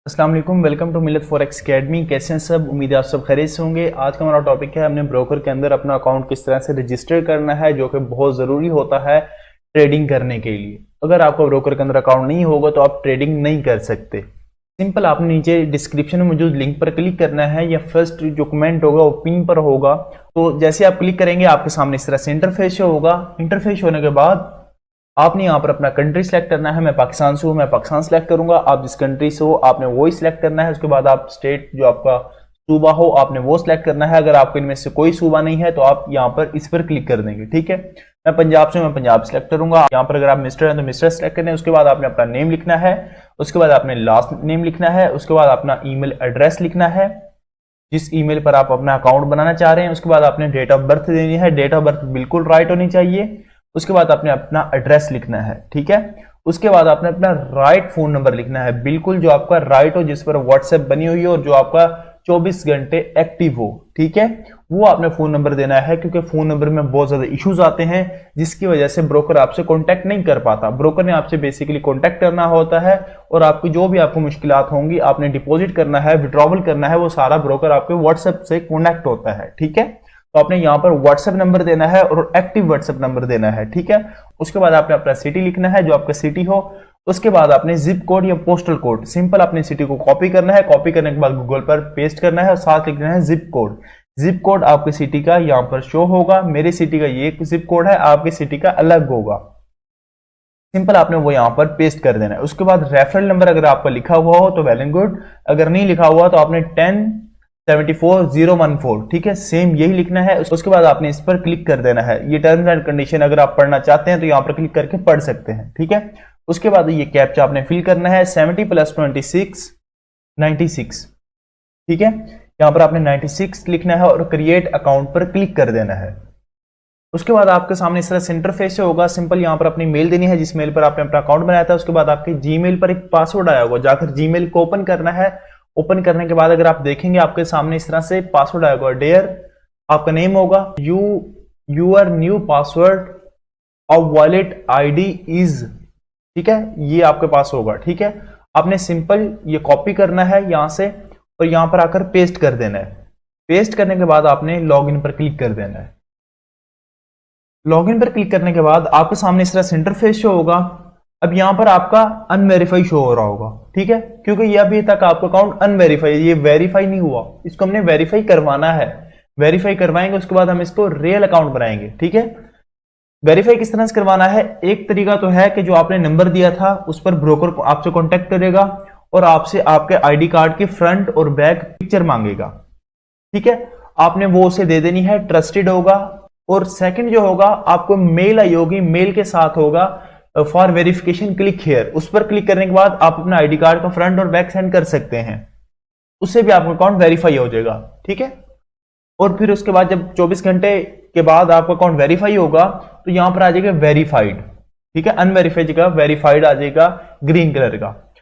अस्सलाम वालेकुम, welcome to मिलत फॉरेक्स अकेडमी। कैसे हैं सब? उम्मीद है आप सब खैरियत से होंगे। आज का हमारा टॉपिक है हमने ब्रोकर के अंदर अपना अकाउंट किस तरह से रजिस्टर करना है, जो कि बहुत ज़रूरी होता है ट्रेडिंग करने के लिए। अगर आपका ब्रोकर के अंदर अकाउंट नहीं होगा तो आप ट्रेडिंग नहीं कर सकते। सिंपल आपने नीचे डिस्क्रिप्शन में मौजूद लिंक पर क्लिक करना है, या फर्स्ट जो कमेंट होगा वो पिन पर होगा। तो जैसे आप क्लिक करेंगे आपके सामने इस तरह से इंटरफेस होगा। इंटरफेस होने के बाद आपने यहाँ पर अपना कंट्री सेलेक्ट करना है। मैं पाकिस्तान से हूँ, मैं पाकिस्तान सेलेक्ट करूंगा। आप जिस कंट्री से हो आपने वो ही सिलेक्ट करना है। उसके बाद आप स्टेट जो आपका सूबा हो आपने वो सिलेक्ट करना है। अगर आपको इनमें से कोई सूबा नहीं है तो आप यहाँ पर इस पर क्लिक कर देंगे। ठीक है, मैं पंजाब से हूँ, मैं पंजाब सेलेक्ट करूंगा। यहाँ पर अगर आप मिस्टर हैं तो मिस्टर सेलेक्ट करना है। उसके बाद आपने अपना नेम लिखना है, उसके बाद आपने लास्ट नेम लिखना है, उसके बाद अपना ईमेल एड्रेस लिखना है जिस ईमेल पर आप अपना अकाउंट बनाना चाह रहे हैं। उसके बाद आपने डेट ऑफ बर्थ देनी है, डेट ऑफ बर्थ बिल्कुल राइट होनी चाहिए। उसके बाद आपने अपना एड्रेस लिखना है। ठीक है, उसके बाद आपने अपना राइट फोन नंबर लिखना है, बिल्कुल जो आपका राइट हो, जिस पर व्हाट्सएप बनी हुई हो और जो आपका 24 घंटे एक्टिव हो। ठीक है, वो आपने फोन नंबर देना है, क्योंकि फोन नंबर में बहुत ज्यादा इश्यूज आते हैं जिसकी वजह से ब्रोकर आपसे कांटेक्ट नहीं कर पाता। ब्रोकर ने आपसे बेसिकली कांटेक्ट करना होता है और आपकी जो भी आपको मुश्किलात होंगी, आपने डिपॉजिट करना है, विड्रॉवल करना है, वो सारा ब्रोकर आपके व्हाट्सएप से कनेक्ट होता है। ठीक है, तो आपने यहाँ पर व्हाट्सएप नंबर देना है और एक्टिव व्हाट्सएप नंबर देना है। ठीक है, उसके बाद आपने अपना सिटी लिखना है, जो आपका सिटी हो। उसके बाद आपने जिप कोड या पोस्टल कोड, सिंपल अपनी सिटी को कॉपी करना है। कॉपी करने के बाद गूगल पर पेस्ट करना है और साथ लिखना है जिप कोड। जिप कोड आपकी सिटी का यहाँ पर शो होगा। मेरी सिटी का ये जिप कोड है, आपकी सिटी का अलग होगा। सिंपल आपने वो यहाँ पर पेस्ट कर देना है। उसके बाद रेफरल नंबर अगर आपका लिखा हुआ हो तो वेल एंड गुड, अगर नहीं लिखा हुआ तो आपने 1074014। ठीक है, सेम यही लिखना है। उसके बाद आपने इस पर क्लिक कर देना है। ये टर्म्स एंड कंडीशन अगर आप पढ़ना चाहते हैं तो यहाँ पर क्लिक करके पढ़ सकते हैं। ठीक है, उसके बाद ये कैप्चा आपने फिल करना है 70 + 26 96। ठीक है, यहाँ पर आपने 96 लिखना है और क्रिएट अकाउंट पर क्लिक कर देना है। उसके बाद आपके सामने इस तरह से इंटरफेस से होगा। सिंपल यहाँ पर अपनी मेल देनी है जिस मेल पर आपने अपना अकाउंट बनाया था। उसके बाद आपके जीमेल पर एक पासवर्ड आया होगा, जाकर जीमेल को ओपन करना है। ओपन करने के बाद अगर आप देखेंगे आपके सामने इस तरह से पासवर्ड आएगा, डेयर आपका नेम होगा, your new password of wallet ID is. ठीक है, ये आपके पास होगा। ठीक है, आपने सिंपल ये कॉपी करना है यहां से और यहां पर आकर पेस्ट कर देना है। पेस्ट करने के बाद आपने लॉगिन पर क्लिक कर देना है। लॉगिन पर क्लिक करने के बाद आपके सामने इस तरह से इंटरफेस शो होगा। अब यहां पर आपका अनवेरीफाई शो हो रहा होगा। ठीक है, क्योंकि ये अभी तक आपका अकाउंट अनवेरीफाई, ये वेरीफाई नहीं हुआ, इसको हमने वेरीफाई करवाना है। वेरीफाई करवाएंगे उसके बाद हम इसको रियल अकाउंट बनाएंगे। ठीक है, वेरीफाई किस तरह से करवाना है? एक तरीका तो है कि जो आपने नंबर दिया था उस पर ब्रोकर को आपसे कांटेक्ट करेगा और आपसे आपके आईडी कार्ड के फ्रंट और बैक पिक्चर मांगेगा। ठीक है, आपने वो उसे दे देनी है, ट्रस्टेड होगा। और सेकंड जो होगा, आपको मेल आई होगी, मेल के साथ होगा फॉर वेरिफिकेशन क्लिक हियर। उस पर क्लिक करने के बाद आप अपना आईडी कार्ड का फ्रंट और बैक सेंड कर सकते हैं, उससे भी आपका अकाउंट वेरीफाई हो जाएगा। ठीक है, और फिर उसके बाद जब 24 घंटे के बाद आपका अकाउंट वेरीफाई होगा तो यहां पर आ जाएगा वेरीफाइड। ठीक है, अनवेरीफाइड जगह वेरीफाइड आ जाएगा ग्रीन कलर का।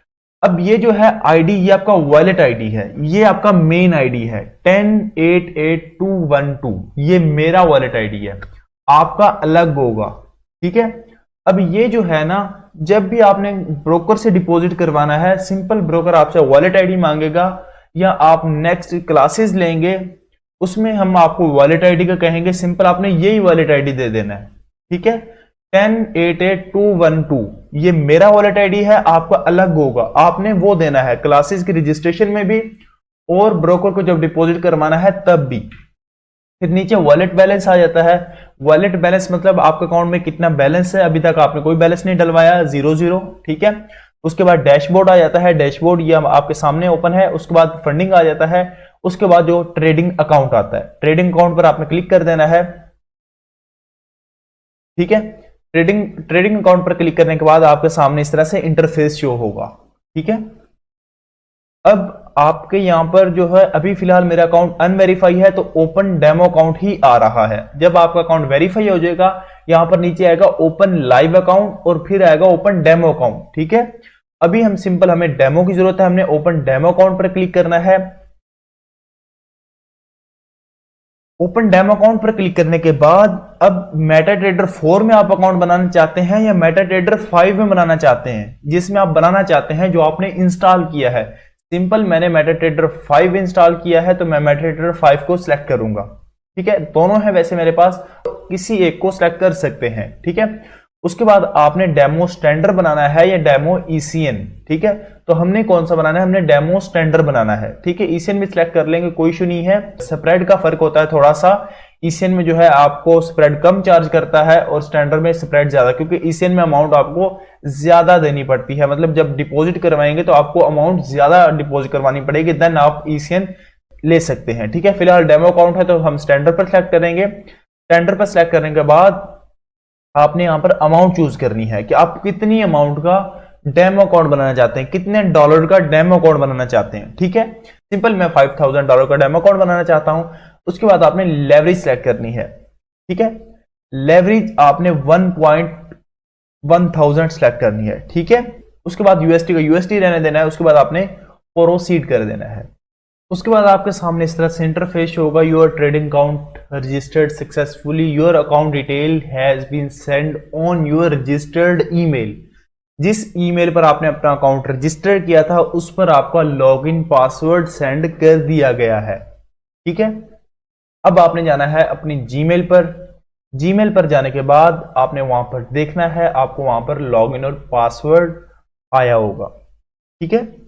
अब ये जो है आईडी, ये आपका वॉलेट आईडी है, ये आपका मेन आईडी है 1088212। ये मेरा वॉलेट आईडी है, आपका अलग होगा। ठीक है, अब ये जो है ना, जब भी आपने ब्रोकर से डिपॉजिट करवाना है, सिंपल ब्रोकर आपसे वॉलेट आईडी मांगेगा, या आप नेक्स्ट क्लासेस लेंगे उसमें हम आपको वॉलेट आईडी का कहेंगे। सिंपल आपने यही वॉलेट आईडी दे देना है। ठीक है, 1088212 ये मेरा वॉलेट आईडी है, आपका अलग होगा, आपने वो देना है क्लासेस की रजिस्ट्रेशन में भी और ब्रोकर को जब डिपॉजिट करवाना है तब भी। फिर नीचे वॉलेट बैलेंस आ जाता है। वॉलेट बैलेंस मतलब आपके अकाउंट में कितना बैलेंस है, अभी तक आपने कोई बैलेंस नहीं डलवाया, 0 ठीक है। उसके बाद डैशबोर्ड आ जाता है, डैशबोर्ड ये आपके सामने ओपन है। उसके बाद फंडिंग आ जाता है। उसके बाद जो ट्रेडिंग अकाउंट आता है, ट्रेडिंग अकाउंट पर आपने क्लिक कर देना है। ठीक है, ट्रेडिंग अकाउंट पर क्लिक करने के बाद आपके सामने इस तरह से इंटरफेस शो होगा। ठीक है, अब आपके यहां पर जो है अभी फिलहाल मेरा अकाउंट अनवेरीफाई है तो ओपन डेमो अकाउंट ही आ रहा है। जब आपका अकाउंट वेरीफाई हो जाएगा यहां पर नीचे आएगा ओपन लाइव अकाउंट और फिर आएगा ओपन डेमो अकाउंट। ठीक है, अभी हम सिंपल हमें डेमो की जरूरत है, हमने ओपन डेमो अकाउंट पर क्लिक करना है। ओपन डेमो अकाउंट पर क्लिक करने के बाद अब मेटाट्रेडर 4 में आप अकाउंट बनाना चाहते हैं या मेटाट्रेडर 5 में बनाना चाहते हैं, जिसमें आप बनाना चाहते हैं जो आपने इंस्टॉल किया है। सिंपल मैंने मेटाट्रेडर 5 इंस्टॉल किया है तो मैं मेटाट्रेडर 5 को सिलेक्ट करूंगा। ठीक है, दोनों है वैसे मेरे पास, किसी एक को सिलेक्ट कर सकते हैं। ठीक है, उसके बाद आपने डेमो स्टैंडर्ड बनाना है या डेमो ईसीएन। ठीक है, तो हमने कौन सा बनाना है, हमने डेमो स्टैंडर्ड बनाना है। ठीक है, ईसीएन भी सिलेक्ट कर लेंगे, कोई इशू नहीं है। स्प्रेड का फर्क होता है थोड़ा सा, ईसीएन में जो है आपको स्प्रेड कम चार्ज करता है और स्टैंडर्ड में स्प्रेड ज्यादा, क्योंकि ईसीएन में अमाउंट आपको ज्यादा देनी पड़ती है। मतलब जब डिपॉजिट करवाएंगे तो आपको अमाउंट ज्यादा डिपॉजिट करवानी पड़ेगी, देन आप ईसीएन ले सकते हैं। ठीक है, फिलहाल डेमो अकाउंट है तो हम स्टैंडर्ड पर सिलेक्ट करेंगे। स्टैंडर्ड पर सिलेक्ट करने के बाद आपने यहां पर अमाउंट चूज करनी है कि आप कितनी अमाउंट का डेमो अकाउंट बनाना चाहते हैं, कितने डॉलर का डेमो अकाउंट बनाना चाहते हैं। ठीक है, सिंपल मैं $5000 का डेमो अकाउंट बनाना चाहता हूं। उसके बाद आपने लेवरेज सेलेक्ट करनी है। ठीक है, लेवरेज आपने 1.1000 सेलेक्ट करनी है। ठीक है, उसके बाद यूएसटी का यूएसटी रहने देना है। उसके बाद आपने प्रोसीड कर देना है। उसके बाद आपके सामने इस तरह से इंटरफेस होगा, your trading account registered successfully, your account detail has been send on your registered email. जिस ईमेल पर आपने अपना अकाउंट रजिस्टर किया था उस पर आपका लॉगिन पासवर्ड सेंड कर दिया गया है। ठीक है, अब आपने जाना है अपनी जीमेल पर। जीमेल पर जाने के बाद आपने वहां पर देखना है, आपको वहां पर लॉगिन और पासवर्ड आया होगा। ठीक है,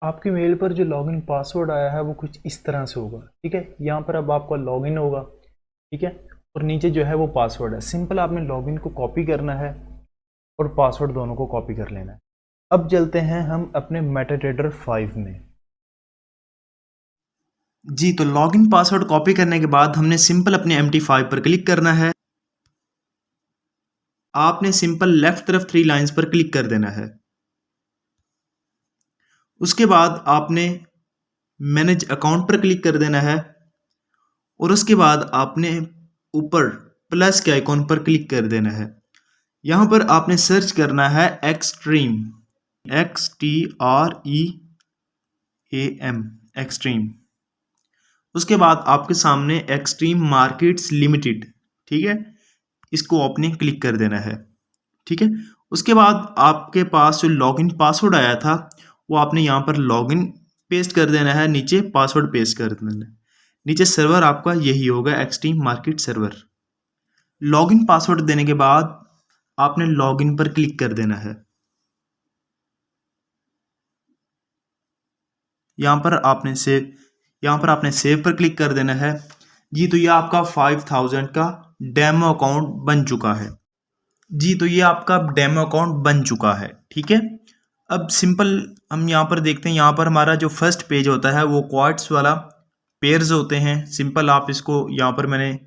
आपके मेल पर जो लॉगिन पासवर्ड आया है वो कुछ इस तरह से होगा। ठीक है, यहाँ पर अब आपका लॉगिन होगा। ठीक है, और नीचे जो है वो पासवर्ड है। सिंपल आपने लॉगिन को कॉपी करना है और पासवर्ड दोनों को कॉपी कर लेना है। अब चलते हैं हम अपने मेटाट्रेडर 5 में। जी, तो लॉगिन पासवर्ड कॉपी करने के बाद हमने सिंपल अपने MT5 पर क्लिक करना है। आपने सिंपल लेफ्ट तरफ 3 लाइंस पर क्लिक कर देना है। उसके बाद आपने मैनेज अकाउंट पर क्लिक कर देना है और उसके बाद आपने ऊपर प्लस के आइकॉन पर क्लिक कर देना है। यहाँ पर आपने सर्च करना है एक्सट्रीम, XTREAM, एक्सट्रीम। उसके बाद आपके सामने एक्सट्रीम मार्केट्स लिमिटेड, ठीक है, इसको आपने क्लिक कर देना है। ठीक है, उसके बाद आपके पास जो लॉगिन पासवर्ड आया था वो आपने यहाँ पर लॉगिन पेस्ट कर देना है, नीचे पासवर्ड पेस्ट कर देना है। नीचे सर्वर आपका यही होगा, extreme market server. Login password देने के बाद आपने लॉगिन पर क्लिक कर देना है। यहाँ पर आपने सेव पर क्लिक कर देना है। जी, तो ये आपका 5000 का डेमो अकाउंट बन चुका है। जी, तो ये आपका डेमो अकाउंट बन चुका है। ठीक है, अब सिंपल हम यहाँ पर देखते हैं। यहाँ पर हमारा जो फर्स्ट पेज होता है वो क्वार्ट्स वाला पेयर्स होते हैं। सिंपल आप इसको यहाँ पर मैंने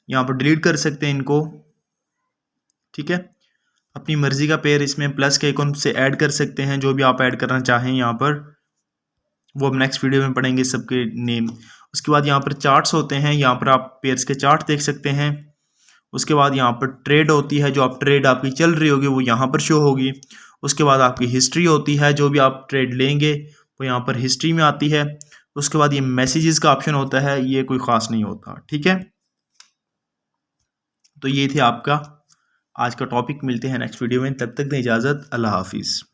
यहाँ पर डिलीट कर सकते हैं इनको। ठीक है, अपनी मर्जी का पेयर इसमें प्लस के आइकॉन से ऐड कर सकते हैं, जो भी आप ऐड करना चाहें यहाँ पर, वो हम नेक्स्ट वीडियो में पढ़ेंगे सबके नेम। उसके बाद यहाँ पर चार्ट्स होते हैं, यहाँ पर आप पेयर्स के चार्ट देख सकते हैं। उसके बाद यहाँ पर ट्रेड होती है, जो आप ट्रेड आपकी चल रही होगी वो यहाँ पर शो होगी। उसके बाद आपकी हिस्ट्री होती है, जो भी आप ट्रेड लेंगे वो यहाँ पर हिस्ट्री में आती है। उसके बाद ये मैसेजेस का ऑप्शन होता है, ये कोई ख़ास नहीं होता। ठीक है, तो ये थे आपका आज का टॉपिक। मिलते हैं नेक्स्ट वीडियो में, तब तक दें इजाज़त, अल्लाह हाफिज़।